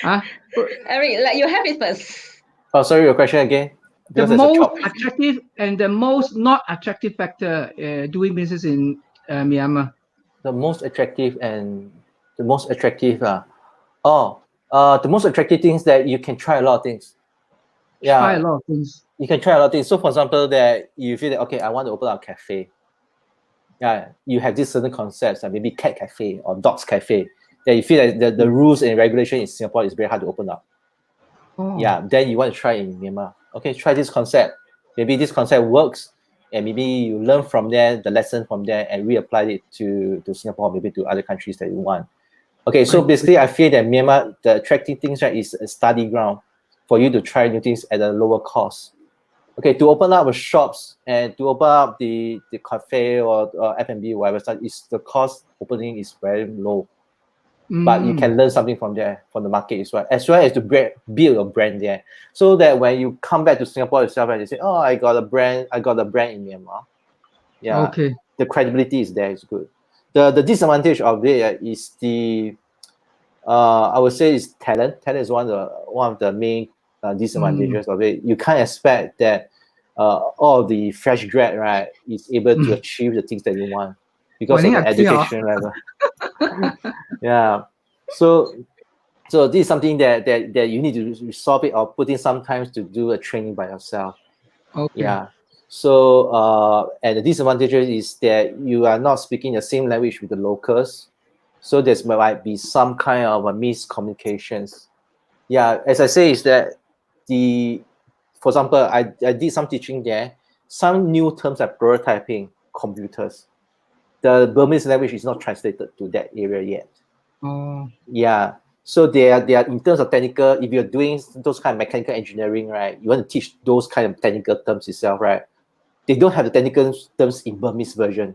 Eric, let you have it first. Oh, sorry, your question again. The most attractive and the most not attractive factor doing business in Myanmar. The most attractive and the most attractive. The most attractive thing is that you can try a lot of things. try a lot of things. You can try a lot of things. So for example, that you feel that, okay, I want to open up a cafe. Yeah, you have these certain concepts, like maybe cat cafe or dogs cafe. That you feel that the rules and regulation in Singapore is very hard to open up. Oh. Yeah, then you want to try in Myanmar. Okay, try this concept. Maybe this concept works, and maybe you learn from there, the lesson from there, and reapply it to Singapore, maybe to other countries that you want. Okay, so basically, I feel that Myanmar, the attractive things, right, is a study ground for you to try new things at a lower cost. Okay, to open up shops and to open up the cafe or F&B, whatever, is the cost opening is very low. But you can learn something from there, from the market as well as to build a brand there. So that when you come back to Singapore itself and you say, oh, I got a brand in Myanmar. Yeah. Okay. The credibility is there, it's good. The disadvantage of it is the I would say is talent. Talent is one of the main disadvantages of it. You can't expect that all the fresh grad, right, is able to achieve the things that you want because of the education level. Yeah. So this is something that you need to resolve it or put in some time to do a training by yourself. Okay. Yeah. So and the disadvantage is that you are not speaking the same language with the locals. So there might be some kind of miscommunications. Yeah, as I say, is that for example, I did some teaching there. Some new terms like prototyping, computers. The Burmese language is not translated to that area yet. Oh. Yeah. So they are in terms of technical, if you're doing those kind of mechanical engineering, right, you want to teach those kind of technical terms itself, right? They don't have the technical terms in Burmese version.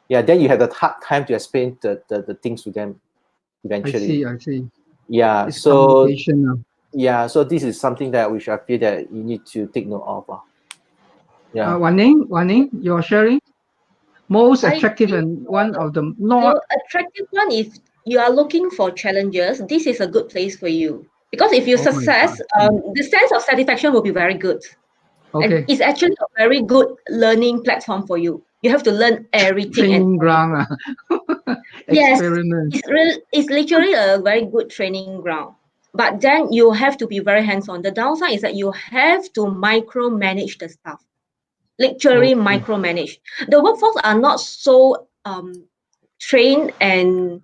Yeah, then you have the hard time to explain the things to them eventually. I see. Yeah, it's so this is something that which I feel that you need to take note of. Yeah. Wanning, you're sharing? Most attractive and one of the not attractive one, if you are looking for challenges, this is a good place for you. Because if you success, the sense of satisfaction will be very good. Okay. And it's actually a very good learning platform for you. You have to learn everything. Training ground. Yes, experiment. it's literally a very good training ground. But then you have to be very hands-on. The downside is that you have to micromanage the staff. Literally micromanage. The workforce are not so trained and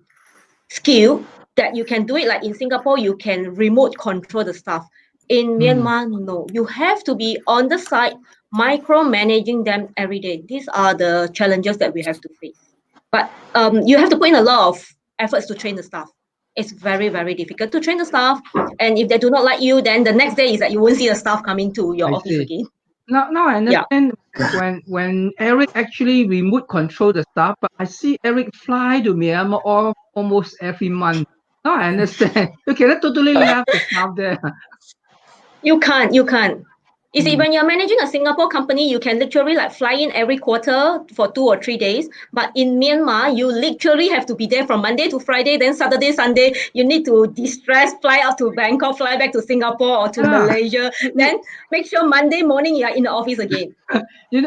skilled that you can do it like in Singapore, you can remote control the staff. In Myanmar, no. You have to be on the site, micromanaging them every day. These are the challenges that we have to face. But you have to put in a lot of efforts to train the staff. It's very, very difficult to train the staff. And if they do not like you, then the next day is that you won't see the staff coming to your office again. Now I understand when Eric actually remote control the staff, but I see Eric fly to Myanmar almost every month. Now I understand. You cannot totally leave the staff there. You can't. You see, when you're managing a Singapore company, you can literally like fly in every quarter for 2 or 3 days. But in Myanmar, you literally have to be there from Monday to Friday, then Saturday, Sunday, you need to de-stress, fly out to Bangkok, fly back to Singapore or to Malaysia. Then make sure Monday morning you are in the office again. When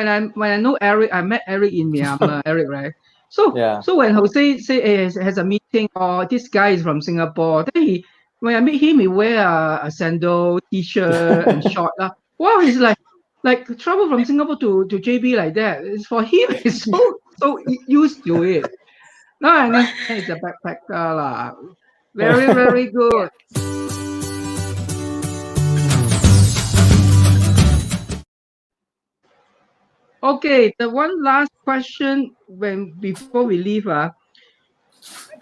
I know Eric, I met Eric in Myanmar, Eric, right? So when Jose say has a meeting or this guy is from Singapore, then when I meet him, he wear a sandal, t-shirt, and short. Wow, he's like travel from Singapore to JB like that. It's for him. It's so used to it. No, I understand it's a backpacker lah. Very, very good. Okay, the one last question before we leave, the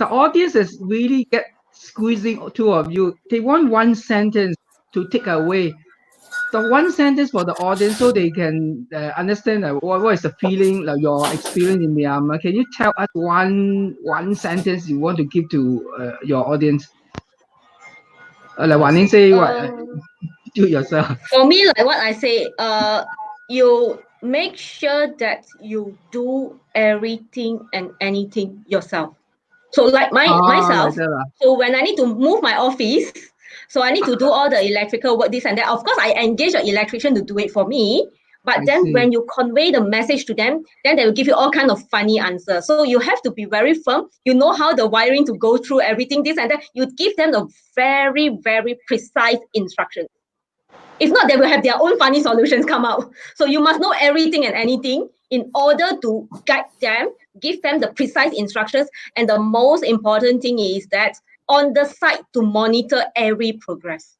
audience is really squeezing two of you. They want one sentence to take away. The one sentence for the audience so they can understand what is the feeling, like your experience in Myanmar. Can you tell us one sentence you want to give to your audience? Like Wanlin say, what do yourself. For me, like what I say, you make sure that you do everything and anything yourself. So like myself, so when I need to move my office, so I need to do all the electrical work, this and that. Of course, I engage an electrician to do it for me. But then when you convey the message to them, then they will give you all kind of funny answers. So you have to be very firm. You know how the wiring to go through everything, this and that. You give them a very, very precise instruction. If not, they will have their own funny solutions come out. So you must know everything and anything in order to guide them, give them the precise instructions. And the most important thing is that on the site to monitor every progress.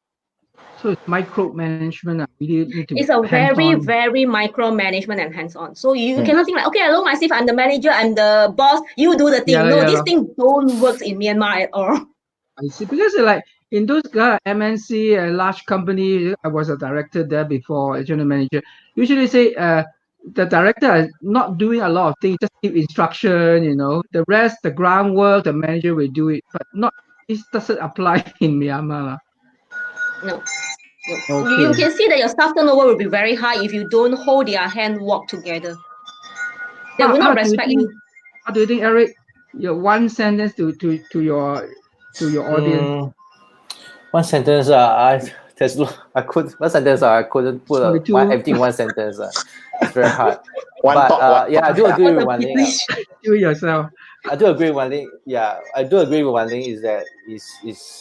So it's micromanagement. We need to be It's a very, hands-on. very micromanagement and hands-on. So you cannot think like, okay, hello, myself, I'm the manager, I'm the boss, you do the thing. Yeah, No, yeah, this lah. thing don't work in Myanmar at all. I see. Because like in those MNC and large company, I was a director there before, a general manager. Usually say the director is not doing a lot of things, just give instruction, you know. The rest, the groundwork, the manager will do it, but not it doesn't apply in Myanmar. Lah. No. Okay. You can see that your staff turnover will be very high if you don't hold their hand, walk together. They will not respect you. How do you think, Eric? Your one sentence to your audience. One sentence. One sentence. I couldn't put everything in one sentence. It's very hard. Yeah, I do agree with Wanlin. Do yourself. I do agree with Wanlin. Yeah, I do agree with Wanlin. Is that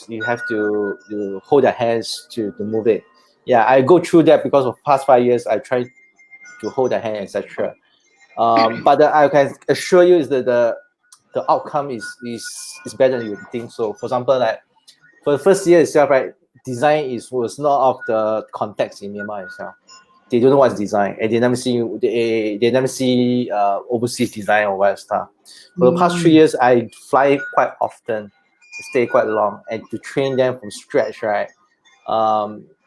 you have to hold their hands to move it. Yeah, I go through that because of past 5 years. I try to hold their hand, etc. But I can assure you is that the outcome is better than you would think. So, for example, like for the first year itself, right, design was not of the context in Myanmar itself. They don't know what's design, and they never see overseas design or what stuff. For the past 3 years, I fly quite often, stay quite long, and to train them from scratch, right,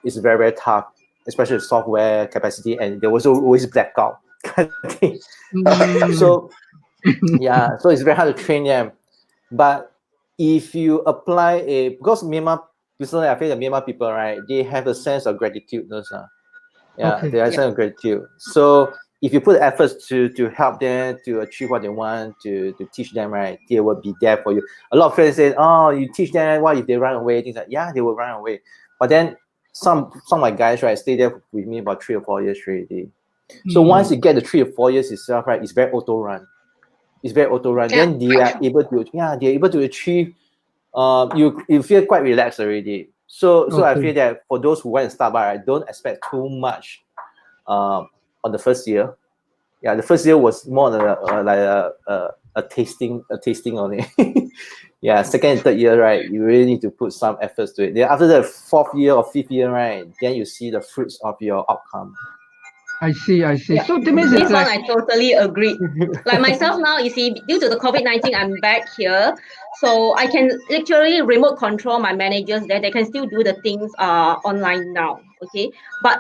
is very, very tough, especially software capacity, and there was always blackout. So yeah, so it's very hard to train them. But if you apply because Myanmar, personally, I feel that Myanmar people, right, they have a sense of gratitude. Yeah, they have a sense of gratitude. So if you put efforts to help them to achieve what they want, to teach them, right, they will be there for you. A lot of friends say, oh, you teach them, what if they run away? Things like, yeah, they will run away. But then some of my guys, right, stay there with me about 3 or 4 years already. So once you get the 3 or 4 years itself, right, it's very auto run. Then they are able to achieve. You feel quite relaxed already. So I feel that for those who want to start by, right, don't expect too much on the first year. Yeah, the first year was more like a tasting only. Yeah, second and third year, right, you really need to put some efforts to it. Then after the 4th year or 5th year, right, then you see the fruits of your outcome. I see. Yeah. So that means this one I totally agree. Like myself now, you see, due to the COVID-19, I'm back here. So I can literally remote control my managers there. They can still do the things online now. Okay. But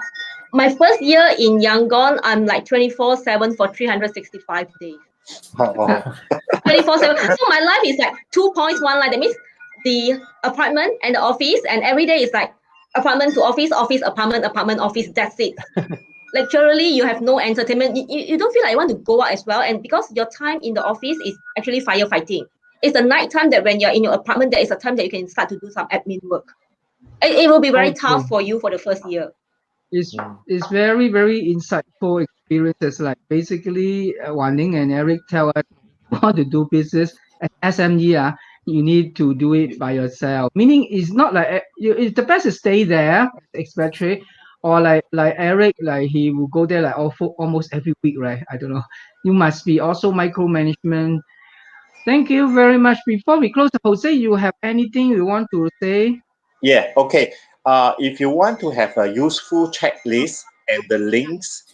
my first year in Yangon, I'm like 24/7 for 365 days. 24/7. So my life is like 2 points, one line. That means the apartment and the office, and every day is like apartment to office, apartment, office. That's it. Literally, you have no entertainment. You don't feel like you want to go out as well. And because your time in the office is actually firefighting. It's the night time that when you're in your apartment, there is a time that you can start to do some admin work. It will be very tough for you for the first year. It's very, very insightful experiences. Like basically, Wanlin and Eric tell us how to do business at SME. You need to do it by yourself. Meaning, it's not like it's the best to stay there, expatriate, or like Eric, like he will go there like almost every week, right? I don't know. You must be also micromanagement. Thank you very much. Before we close, Jose, you have anything you want to say? Yeah, okay. If you want to have a useful checklist and the links,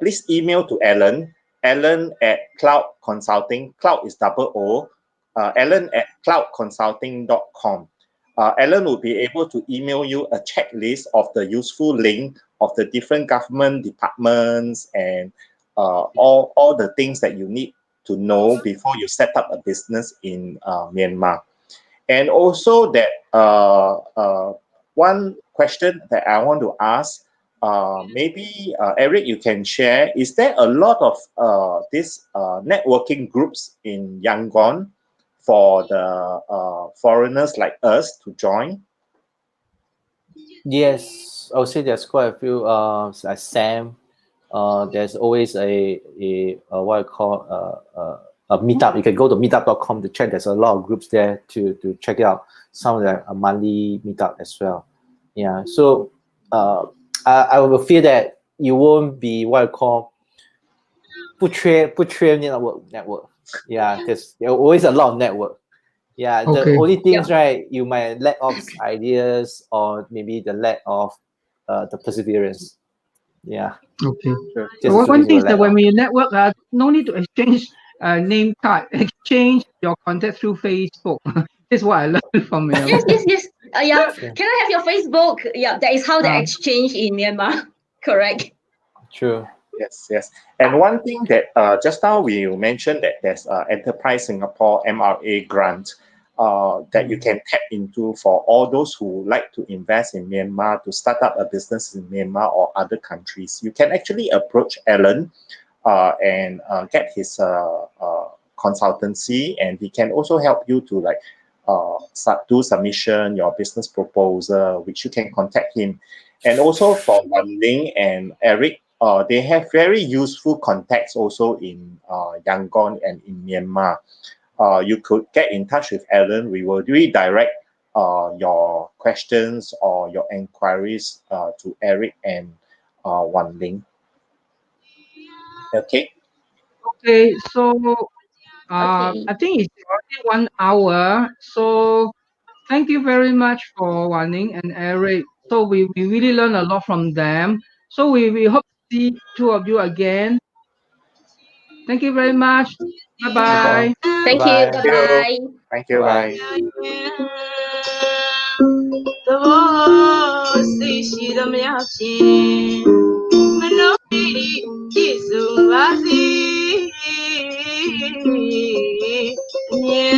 please email to Alan at Clooud Consulting. Cloud is O. Alan at cloudconsulting.com. Alan will be able to email you a checklist of the useful link of the different government departments and all the things that you need to know before you set up a business in Myanmar. And also that one question that I want to ask, maybe Eric, you can share, is there a lot of these networking groups in Yangon for the foreigners like us to join? Yes, I would say there's quite a few. Like Sam, there's always a what I call a meetup. You can go to meetup.com to check. There's a lot of groups there to check out some of the monthly meetup as well. Yeah, so I will feel that you won't be what I call 不缺 network. Yeah, because there are always a lot of network. Yeah, the Okay. only things, right, you might lack of ideas or maybe the lack of the perseverance. Yeah. Okay. Just So one easy thing is to that lack when of. we network, no need to exchange name card. Exchange your contact through Facebook. This is what I learned from Yes, Myanmar. yes, yes. Yeah. True. Can I have your Facebook? Yeah, that is how they exchange in Myanmar. Correct. True. Yes, yes. And one thing that just now we mentioned that there's Enterprise Singapore MRA grant that you can tap into for all those who like to invest in Myanmar, to start up a business in Myanmar or other countries. You can actually approach Alan and get his consultancy, and he can also help you to like do submission, your business proposal, which you can contact him. And also for Wanlin and Eric, they have very useful contacts also in Yangon and in Myanmar. You could get in touch with Alan. We will redirect your questions or your inquiries to Eric and Wanlin. Okay. Okay, so Okay. I think it's already 1 hour. So thank you very much for Wanning and Eric. So we really learned a lot from them. So we hope to see two of you again. Thank you very much. Bye bye. Thank you. Bye-bye. Thank you. Bye-bye. Thank you. Bye-bye. Bye. သဘောစိတ်ရှိသမျှဖြင့်မနှောပြည့်စုံပါစေအမြဲ